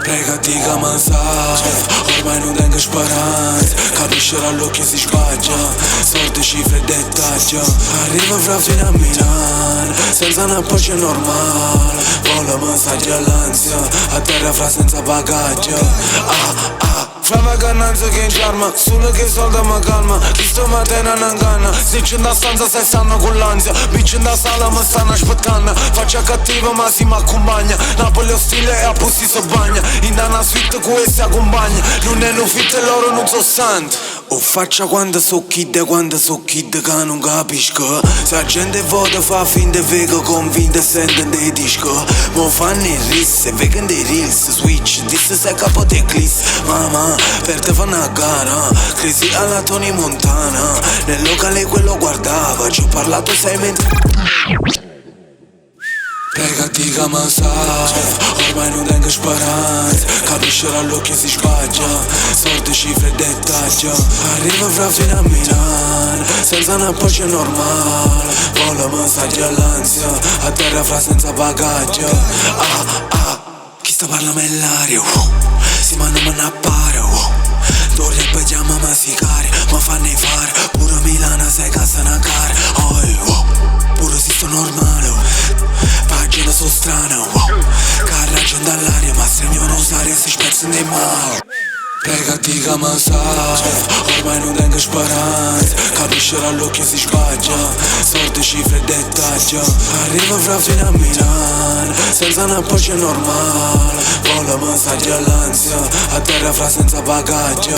Pregati che mi sa, ormai non tengo speranza. Capisci dall'occhio si sbaglia, sorte, cifre e dettaglio. Arriva fra fino a Milano, senza una pace normale. Vola messaggi all'ansia, a terra fra senza bagaglio. Fra vacanza che in charma, solo che solda mi calma. Questo mattina non canna, se in da stanza se stanno con l'ansia. Bitch in da sala mi stanno aspettando. Faccia cattiva ma si mi accompagna. Napoli ostile e a posti si bagna. In da una suite con essa accompagna. Non è un fit e loro non so santi. O faccia quando so kid che non capisco. Se la gente vota fa finta e vega convinta e sente dei disco. Mo fanno i risse, vegan dei reels. Switch, disse se capo te cliss. Mamma, per te fanno a gara. Crisi alla Tony Montana. Nel locale quello guardava. Ci ho parlato 6 mesi. Pregati che mi sa, ormai non tengo speranza. Capisci dall'occhio si sbaglia, sorte, cifre e dettaglio. Arriva fra fino a Milano, senza una pace normale. Vola messaggi all'ansia, a terra fra senza bagaglio. Chi sta parlando nell'aria, si manda a appare, Torre e chiama ma sicaria, ma fanno fare. Pure Milano sei casa una cara. Pure si sto normale, pagine so strane, carraggio dall'aria, ma stremiamo usare si spezzano dei mali. Pregati che mi sa, ormai non tengo speranza. Capisci dall'occhio si sbaglia, sorte, cifre e dettaglio. Arriva fra fino a Milano, senza una pace normale. Vola messaggi all'ansia, a terra fra senza bagaglio.